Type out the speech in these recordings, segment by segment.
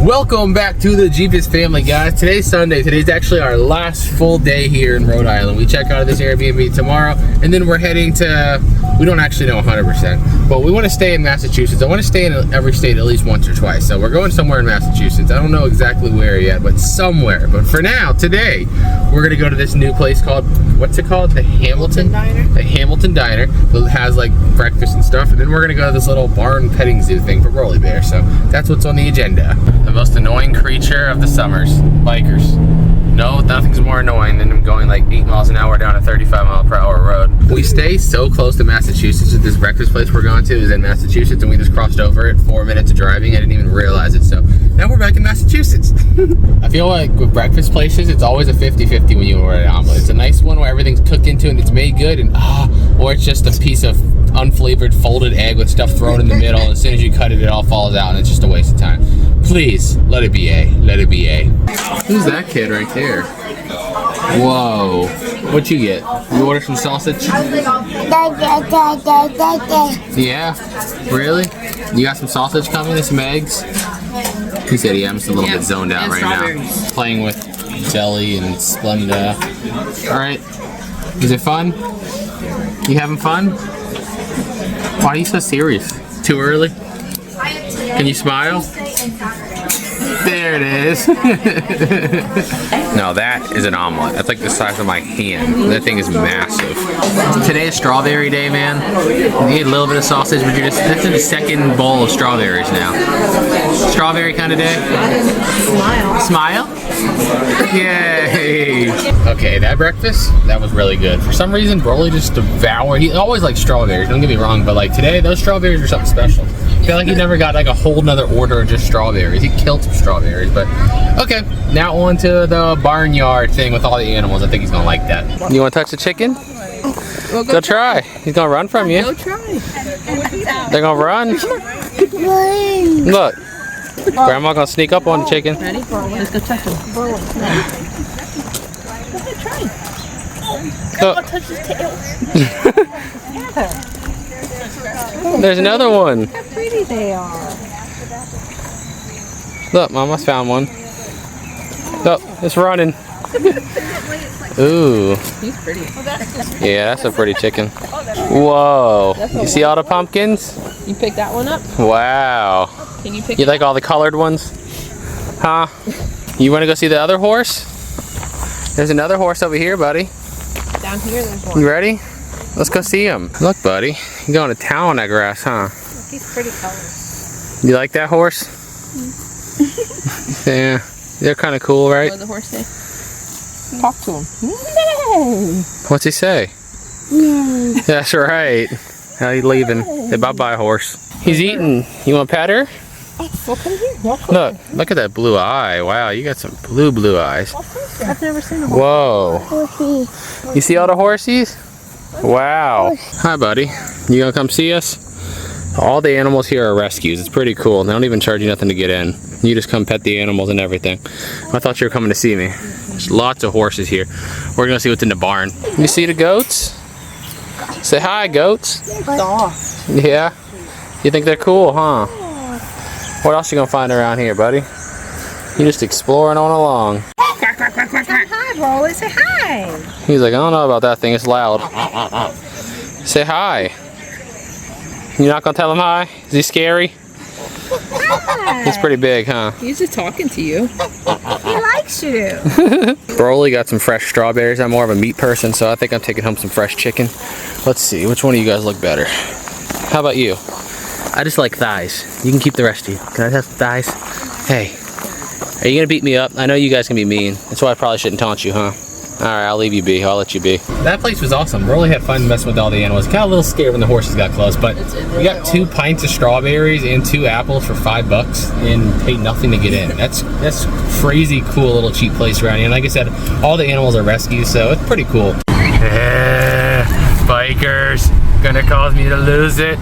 Welcome back to the Jebus family, guys. Today's Sunday. Today's actually our last full day here in Rhode Island. We check out of this Airbnb tomorrow, and then we're heading to, we don't actually know 100%, but we want to stay in Massachusetts. I want to stay in every state at least once or twice. So we're going somewhere in Massachusetts. I don't know exactly where yet, but somewhere. But for now, today, we're going to go to this new place called, what's it called? The Hamilton Diner? The Hamilton Diner. It has like breakfast and stuff, and then we're going to go to this little barn petting zoo thing for Rolly Bear. So that's what's on the agenda. The most annoying creature of the summers, bikers. No, nothing's more annoying than them going like 8 miles an hour down a 35-mile-per-hour road. We stay so close to Massachusetts that this breakfast place we're going to is in Massachusetts, and we just crossed over it 4 minutes of driving. I didn't even realize it, so now we're back in Massachusetts. I feel like with breakfast places, it's always a 50-50 when you order an omelet. It's a nice one where everything's cooked into and it's made good, and or it's just a piece of unflavored folded egg with stuff thrown in the middle, and as soon as you cut it, it all falls out, and it's just a waste of time. Please, let it be A. Let it be A. Who's that kid right there? Whoa. What'd you get? You ordered some sausage? Yeah? Really? You got some sausage coming and some eggs? He said, yeah, I'm just a little bit zoned out right now. Playing with jelly and Splenda. Alright. Is it fun? You having fun? Why are you so serious? Too early? Can you smile? There it is. No, that is an omelet. That's like the size of my hand. That thing is massive. Today is strawberry day, man. You need a little bit of sausage, but that's in the second bowl of strawberries now. Strawberry kind of day? Smile. Smile? Yay! Okay, that breakfast, that was really good. For some reason, Broly just devoured. He always likes strawberries, don't get me wrong, but like today, those strawberries are something special. I feel like he never got like a whole nother order of just strawberries. He killed some strawberries, but okay. Now on to the barnyard thing with all the animals. I think he's gonna like that. You wanna touch the chicken? Well, go try. He's gonna run from you. Go try. They're gonna run. Look. Grandma gonna sneak up on the chicken. Ready? Let's go touch him. Go touch his tail. There's another one. How pretty they are. Look, Mama's found one. Look, it's running. Ooh. He's pretty. Yeah, that's a pretty chicken. Whoa. You see all the pumpkins? You picked that one up? Wow. Can you pick You like all the colored ones? Huh? You want to go see the other horse? There's another horse over here, buddy. Down here, there's one. You ready? Let's go see him. Look, buddy. You're going to town on that grass, huh? He's pretty colors. You like that horse? Yeah. They're kind of cool, right? What does the horse say? Talk to him. Yay! What's he say? Yay! That's right. How you leaving? Say bye-bye, horse. He's eating. You want to pet her? Well, come here. Look at that blue eye. Wow, you got some blue eyes. I've never seen a horse. Whoa. You see all the horsies? Wow. Hi, buddy. You gonna come see us? All the animals here are rescues. It's pretty cool. They don't even charge you nothing to get in. You just come pet the animals and everything. I thought you were coming to see me. There's lots of horses here. We're gonna see what's in the barn. You see the goats? Say hi, goats. Soft. Yeah? You think they're cool, huh? What else you gonna find around here, buddy? You just exploring on along. Quack, quack, quack, quack, quack. Hi, Rolly. Say hi. He's like, I don't know about that thing. It's loud. Say hi. You're not gonna tell him hi? Is he scary? Hi. He's pretty big, huh? He's just talking to you. He likes you. Broly got some fresh strawberries. I'm more of a meat person, so I think I'm taking home some fresh chicken. Let's see, which one of you guys look better? How about you? I just like thighs. You can keep the rest of you. Can I have some thighs? Hey, are you gonna beat me up? I know you guys can be mean. That's why I probably shouldn't taunt you, huh? Alright, I'll leave you be. I'll let you be. That place was awesome. Broly had fun messing with all the animals. Got a little scared when the horses got close, but we got 2 pints of strawberries and 2 apples for $5 and paid nothing to get in. That's crazy cool little cheap place around here. And like I said, all the animals are rescues, so it's pretty cool. Bikers, gonna cause me to lose it.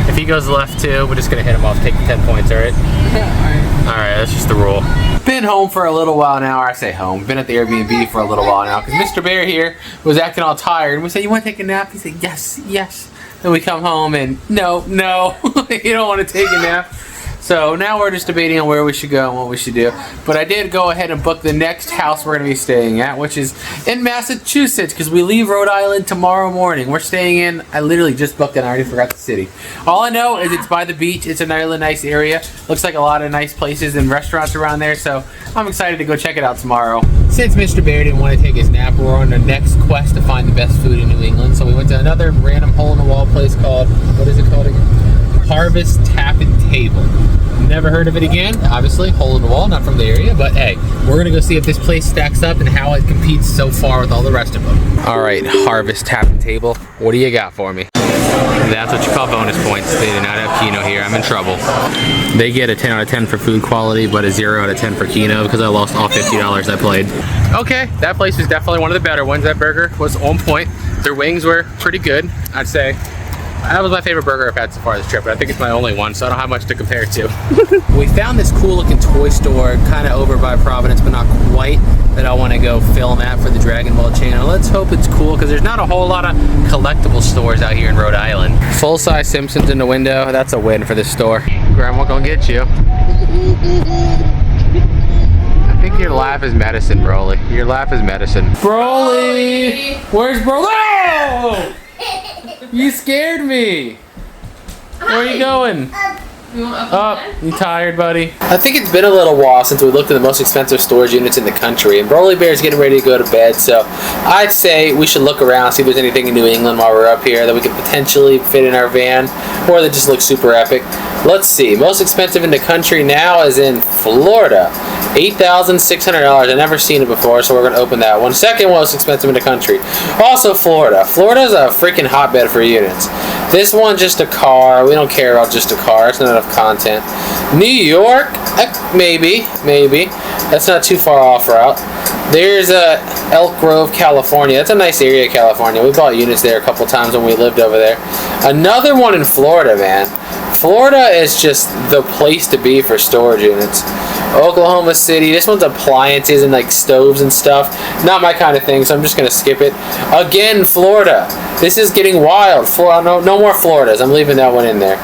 If he goes left too, we're just gonna hit him off, take the 10 points, alright? Alright, that's just the rule. Been home for a little while now, or I say home, been at the Airbnb for a little while now, because Mr. Bear here was acting all tired, and we said, you want to take a nap? He said, yes, yes. Then we come home and, no, you don't want to take a nap. So now we're just debating on where we should go and what we should do. But I did go ahead and book the next house we're going to be staying at, which is in Massachusetts, because we leave Rhode Island tomorrow morning. We're staying in, I literally just booked it and I already forgot the city. All I know is it's by the beach. It's a really nice area. Looks like a lot of nice places and restaurants around there. So I'm excited to go check it out tomorrow. Since Mr. Bear didn't want to take his nap, we're on the next quest to find the best food in New England. So we went to another random hole-in-the-wall place called, what is it called again? Harvest Tap and Table. Never heard of it again. Obviously, hole in the wall, not from the area, but hey, we're gonna go see if this place stacks up and how it competes so far with all the rest of them. All right, Harvest Tap and Table. What do you got for me? That's what you call bonus points. They do not have Keno here. I'm in trouble. They get a 10 out of 10 for food quality, but a 0 out of 10 for Keno because I lost all $50 I played. Okay, that place was definitely one of the better ones. That burger was on point. Their wings were pretty good, I'd say. That was my favorite burger I've had so far this trip, but I think it's my only one, so I don't have much to compare it to. We found this cool looking toy store kind of over by Providence, but not quite, that I want to go film at for the Dragon Ball channel. Let's hope it's cool, because there's not a whole lot of collectible stores out here in Rhode Island. Full-size Simpsons in the window, that's a win for this store. Grandma gonna get you. I think your laugh is medicine, Broly. Your laugh is medicine. Broly! Where's Broly? Oh! You scared me. Where are you going? Up. You tired, buddy? I think it's been a little while since we looked at the most expensive storage units in the country, and Broly Bear's getting ready to go to bed, so I'd say we should look around, see if there's anything in New England while we're up here that we could potentially fit in our van, or that just looks super epic. Let's see. Most expensive in the country now is in Florida. $8,600. I've never seen it before, so we're going to open that one. Second most expensive in the country. Also Florida. Florida's a freaking hotbed for units. This one, just a car. We don't care about just a car. It's not enough content. New York? Maybe. That's not too far off route. There's Elk Grove, California. That's a nice area, California. We bought units there a couple times when we lived over there. Another one in Florida, man. Florida is just the place to be for storage units. Oklahoma City. This one's appliances and like stoves and stuff. Not my kind of thing, so I'm just going to skip it. Again, Florida. This is getting wild. No more Floridas. I'm leaving that one in there.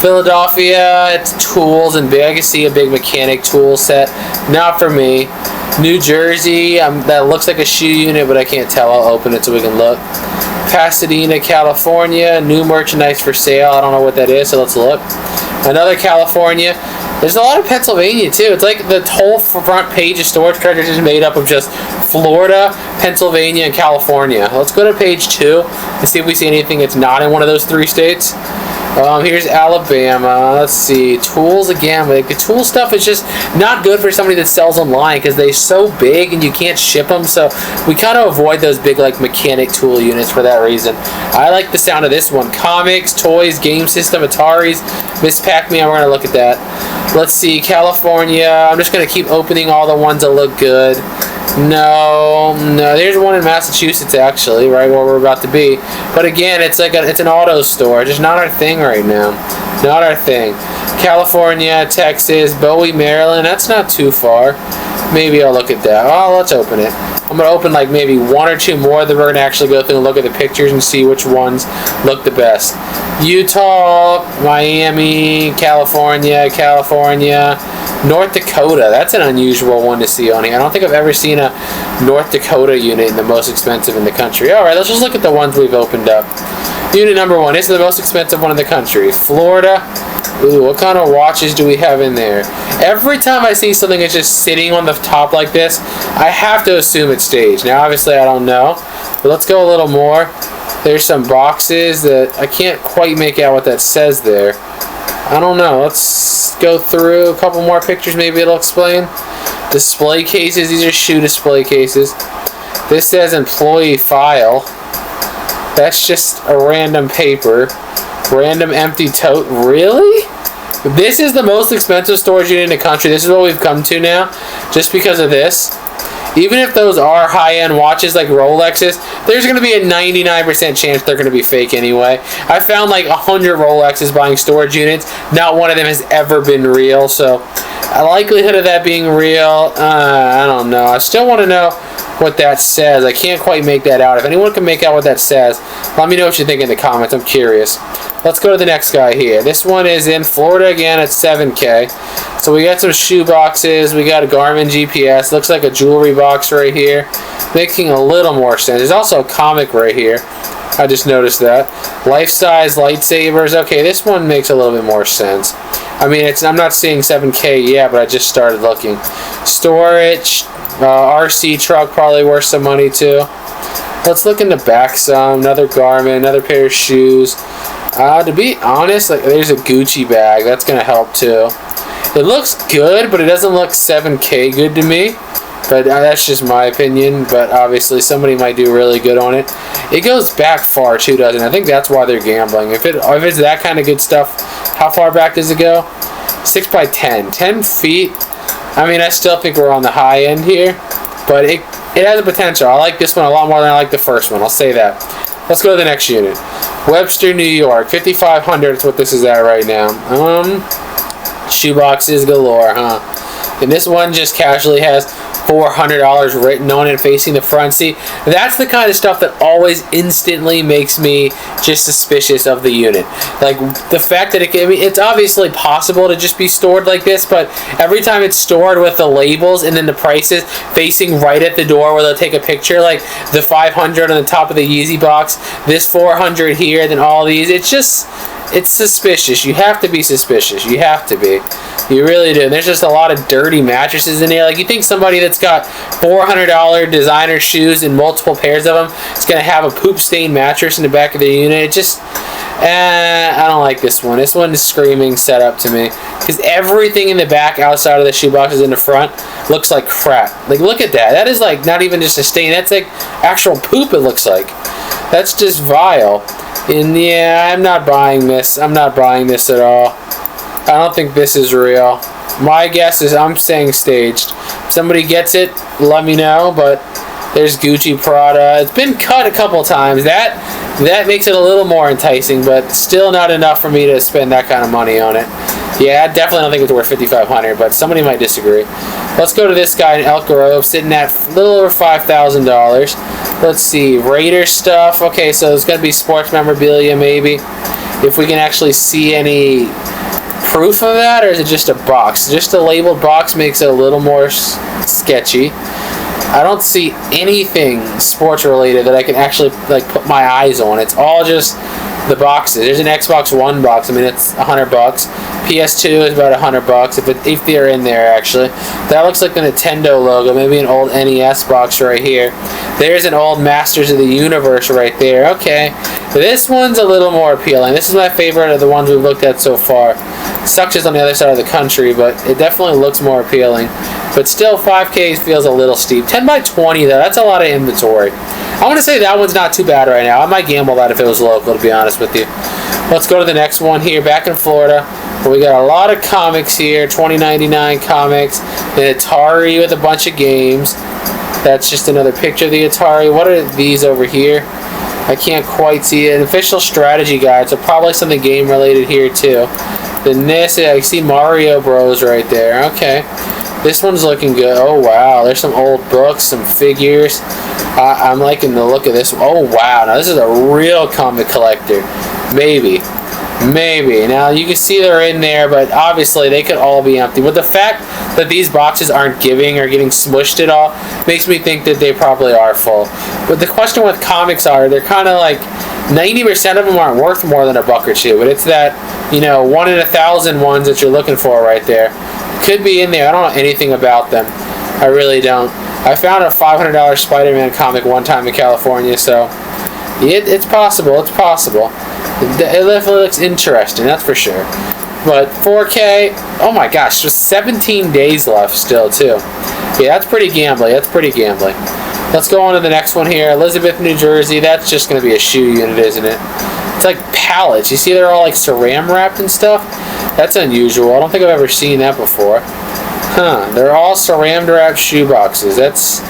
Philadelphia, it's tools and big. I can see a big mechanic tool set. Not for me. New Jersey, that looks like a shoe unit, but I can't tell. I'll open it so we can look. Pasadena, California, new merchandise for sale. I don't know what that is, so let's look. Another California. There's a lot of Pennsylvania too. It's like the whole front page of storage treasures is made up of just Florida, Pennsylvania, and California. Let's go to page 2 and see if we see anything that's not in one of those 3 states. Here's Alabama. Let's see. Tools again. Like the tool stuff is just not good for somebody that sells online because they're so big and you can't ship them. So we kind of avoid those big like mechanic tool units for that reason. I like the sound of this one. Comics, toys, game system, Ataris, Miss Pac-Man. We're going to look at that. Let's see. California. I'm just going to keep opening all the ones that look good. No. There's one in Massachusetts actually, right where we're about to be. But again, it's like it's an auto store. Just not our thing right now. Not our thing. California, Texas, Bowie, Maryland. That's not too far. Maybe I'll look at that. Oh, let's open it. I'm going to open like maybe 1 or 2 more. Then we're going to actually go through and look at the pictures and see which ones look the best. Utah, Miami, California, North Dakota. That's an unusual one to see on here. I don't think I've ever seen a North Dakota unit in the most expensive in the country. Alright, let's just look at the ones we've opened up. Unit number 1. This is the most expensive one in the country. Florida. Ooh, what kind of watches do we have in there? Every time I see something that's just sitting on the top like this, I have to assume it's staged. Now, obviously, I don't know. But let's go a little more. There's some boxes that I can't quite make out what that says there. I don't know. Let's go through a couple more pictures. Maybe it'll explain. Display cases. These are shoe display cases. This says employee file. That's just a random paper. Random empty tote. Really? This is the most expensive storage unit in the country. This is what we've come to now. Just because of this. Even if those are high-end watches like Rolexes, there's going to be a 99% chance they're going to be fake anyway. I found like 100 Rolexes buying storage units. Not one of them has ever been real. So, a likelihood of that being real, I don't know. I still want to know what that says. I can't quite make that out. If anyone can make out what that says, let me know what you think in the comments. I'm curious. Let's go to the next guy here. This one is in Florida again at 7K. So we got some shoe boxes. We got a Garmin GPS. Looks like a jewelry box right here. Making a little more sense. There's also a comic right here. I just noticed that. Life-size lightsabers. Okay, this one makes a little bit more sense. I mean, I'm not seeing 7K yet, but I just started looking. Storage. RC truck, probably worth some money too. Let's look in the back some. Another Garmin, another pair of shoes. To be honest, like there's a Gucci bag. That's gonna help too. It looks good, but it doesn't look 7K good to me. But that's just my opinion. But obviously, somebody might do really good on it. It goes back far too, doesn't it? I think that's why they're gambling. If it's that kind of good stuff, how far back does it go? 6 by 10, 10 feet. I mean, I still think we're on the high end here, but it has a potential. I like this one a lot more than I like the first one. I'll say that. Let's go to the next unit. Webster, New York, 5,500 is what this is at right now. Shoeboxes galore, huh? And this one just casually has $400 written on it facing the front seat. That's the kind of stuff that always instantly makes me just suspicious of the unit. Like the fact that it's obviously possible to just be stored like this, but every time it's stored with the labels and then the prices facing right at the door where they'll take a picture, like the 500 on the top of the Yeezy box, this 400 here, then all these, it's suspicious. You have to be suspicious. You have to be. You really do. And there's just a lot of dirty mattresses in there. Like, you think somebody that's got $400 designer shoes and multiple pairs of them is going to have a poop-stained mattress in the back of the unit? It just... I don't like this one. This one is screaming setup to me. Because everything in the back outside of the shoeboxes in the front looks like crap. Like, look at that. That is, like, not even just a stain. That's, like, actual poop, it looks like. That's just vile. And yeah, I'm not buying this. I'm not buying this at all. I don't think this is real. My guess is I'm staying staged. If somebody gets it, let me know, but there's Gucci, Prada. It's been cut a couple times. That makes it a little more enticing, but still not enough for me to spend that kind of money on it. Yeah, I definitely don't think it's worth $5,500, but somebody might disagree. Let's go to this guy in Elk Grove, sitting at a little over $5,000. Let's see, Raider stuff. Okay, so there's going to be sports memorabilia, maybe. If we can actually see any proof of that, or is it just a box? Just a labeled box makes it a little more sketchy. I don't see anything sports related that I can actually like put my eyes on. It's all just the boxes. There's an Xbox One box. I mean, it's $100. PS2 is about $100 if they're in there actually. That looks like the Nintendo logo. Maybe an old NES box right here. There's an old Masters of the Universe right there. Okay, this one's a little more appealing. This is my favorite of the ones we've looked at so far. Sucks is on the other side of the country, but it definitely looks more appealing. But still, 5K feels a little steep. 10 by 20 though, that's a lot of inventory. I want to say that one's not too bad right now. I might gamble that if it was local, to be honest with you. Let's go to the next one here, back in Florida. We got a lot of comics here, $20.99 comics, an Atari with a bunch of games. That's just another picture of the Atari. What are these over here? I can't quite see it. An official strategy guide, so probably something game related here too. Then this, I see Mario Bros right there. Okay. This one's looking good. Oh wow, there's some old books, some figures. I'm liking the look of this. Oh wow, now this is a real comic collector. Maybe. Now you can see they're in there, but obviously they could all be empty. But the fact that these boxes aren't giving or getting smushed at all makes me think that they probably are full. But the question with comics they're kind of like 90% of them aren't worth more than $1 or $2. But it's that, 1 in 1,000 ones that you're looking for right there. Could be in there. I don't know anything about them. I really don't. I found a $500 Spider-Man comic one time in California, so it's possible. It's possible. It definitely looks interesting, that's for sure. But 4K, oh my gosh, there's 17 days left still, too. Yeah, that's pretty gambling. Let's go on to the next one here. Elizabeth, New Jersey. That's just going to be a shoe unit, isn't it? It's like pallets. You see they're all like saran wrapped and stuff? That's unusual. I don't think I've ever seen that before. Huh. They're all saran wrapped shoe boxes. That's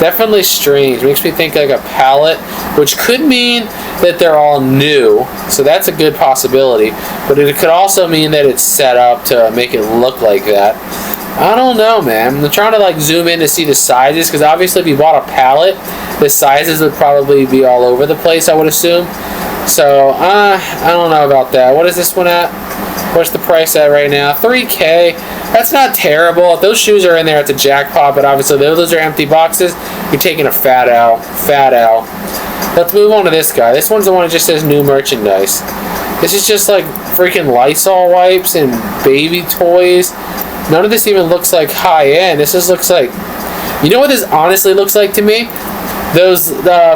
definitely strange. Makes me think like a pallet, which could mean that they're all new. So that's a good possibility. But it could also mean that it's set up to make it look like that. I don't know, man. I'm trying to like zoom in to see the sizes, because obviously if you bought a pallet, the sizes would probably be all over the place, I would assume. So, I don't know about that. What is this one at? What's the price at right now? $3K. That's not terrible. If those shoes are in there, it's a jackpot, but obviously those are empty boxes. You're taking a fat L. Fat L. Let's move on to this guy. This one's the one that just says new merchandise. This is just like freaking Lysol wipes and baby toys. None of this even looks like high-end. This just looks like... You know what this honestly looks like to me? Those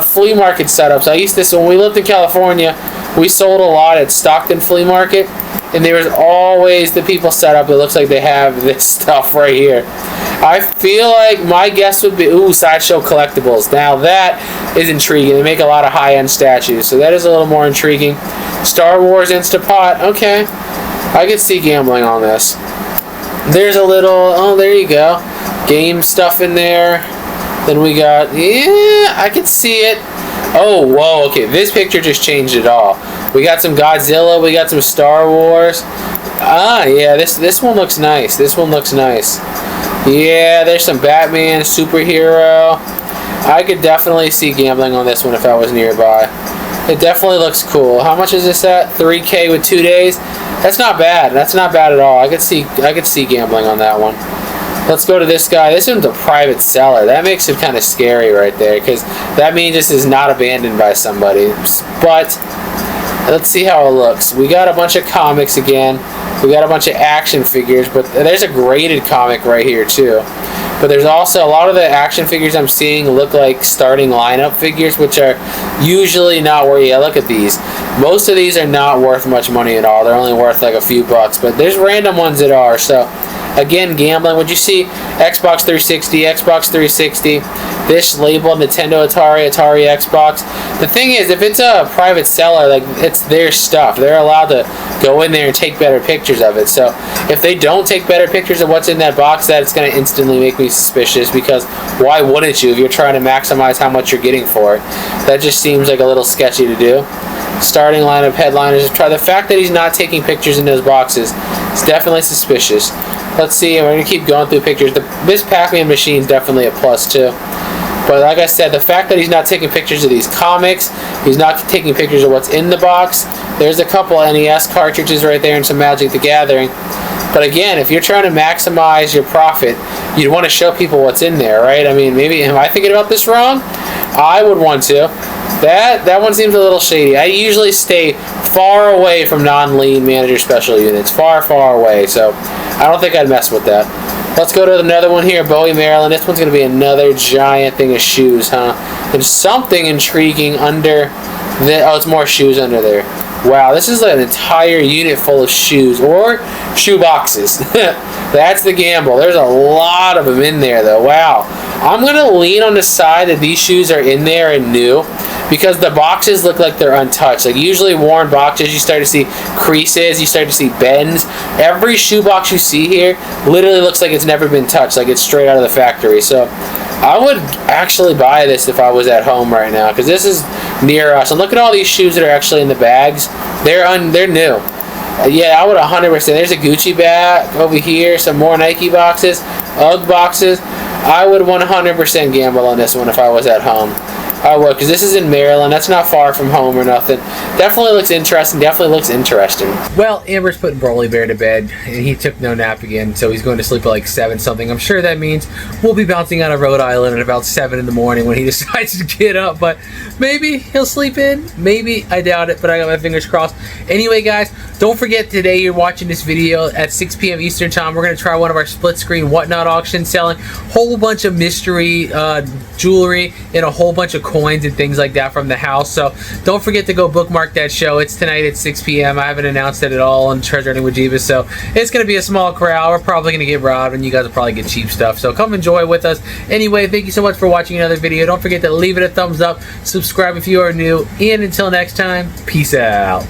flea market setups. I used to... When we lived in California, we sold a lot at Stockton Flea Market. And there was always the people set up. It looks like they have this stuff right here. I feel like my guess would be... Ooh, Sideshow Collectibles. Now that is intriguing. They make a lot of high-end statues. So that is a little more intriguing. Star Wars Instapot. Okay. I could see gambling on this. There's a little, oh, there you go. Game stuff in there. Then we got, yeah, I can see it. Oh, whoa, okay. This picture just changed it all. We got some Godzilla. We got some Star Wars. Ah, yeah, this one looks nice. This one looks nice. Yeah, there's some Batman, superhero. I could definitely see gambling on this one if I was nearby. It definitely looks cool. How much is this at? $3K with 2 days? That's not bad. That's not bad at all. I could see gambling on that one. Let's go to this guy. This one's a private seller. That makes it kind of scary right there, because that means this is not abandoned by somebody. But let's see how it looks. We got a bunch of comics again. We got a bunch of action figures, but there's a graded comic right here too. But there's also a lot of the action figures I'm seeing look like starting lineup figures, which are usually not worth. Yeah, look at these. Most of these are not worth much money at all. They're only worth like a few bucks, but there's random ones that are. So again, gambling. Would you see Xbox 360, Xbox 360, this label Nintendo, Atari, Atari, Xbox? The thing is, if it's a private seller, like, it's their stuff. They're allowed to go in there and take better pictures of it. So if they don't take better pictures of what's in that box, that's going to instantly make me suspicious, because why wouldn't you if you're trying to maximize how much you're getting for it? That just seems like a little sketchy to do. Starting lineup, headliners. Try the fact that he's not taking pictures in those boxes is definitely suspicious. Let's see, we're going to keep going through pictures. This Pac-Man machine is definitely a plus too. But like I said, the fact that he's not taking pictures of these comics, he's not taking pictures of what's in the box. There's a couple NES cartridges right there and some Magic the Gathering. But again, if you're trying to maximize your profit, you'd want to show people what's in there, right? I mean, maybe, am I thinking about this wrong? I would want to. That one seems a little shady. I usually stay far away from non-lean manager special units. Far, far away. So I don't think I'd mess with that. Let's go to another one here, Bowie, Maryland. This one's going to be another giant thing of shoes, huh? There's something intriguing under the... Oh, it's more shoes under there. Wow, this is like an entire unit full of shoes, or shoe boxes. That's the gamble. There's a lot of them in there, though. Wow. I'm going to lean on the side that these shoes are in there and new, because the boxes look like they're untouched. Like, usually worn boxes, you start to see creases, you start to see bends. Every shoe box you see here literally looks like it's never been touched, like it's straight out of the factory. So I would actually buy this if I was at home right now, because this is near us. And look at all these shoes that are actually in the bags. They're new. Yeah, I would 100%. There's a Gucci bag over here, some more Nike boxes, UGG boxes. I would 100% gamble on this one if I was at home. I would, because this is in Maryland. That's not far from home or nothing. Definitely looks interesting. Well, Amber's putting Broly Bear to bed, and he took no nap again, so he's going to sleep at like 7 something. I'm sure that means we'll be bouncing out of Rhode Island at about 7 in the morning when he decides to get up, but maybe he'll sleep in. Maybe. I doubt it, but I got my fingers crossed. Anyway, guys, don't forget, today you're watching this video at 6 p.m. Eastern Time. We're going to try one of our split-screen whatnot auctions, selling a whole bunch of mystery jewelry and a whole bunch of coins and things like that from the house. So don't forget to go bookmark that show. It's tonight at 6 p.m. I haven't announced it at all on Treasure Hunting with Jebus, so it's going to be a small crowd. We're probably going to get robbed, and you guys will probably get cheap stuff. So come enjoy with us. Anyway, thank you so much for watching another video. Don't forget to leave it a thumbs up, subscribe if you are new, and until next time, peace out.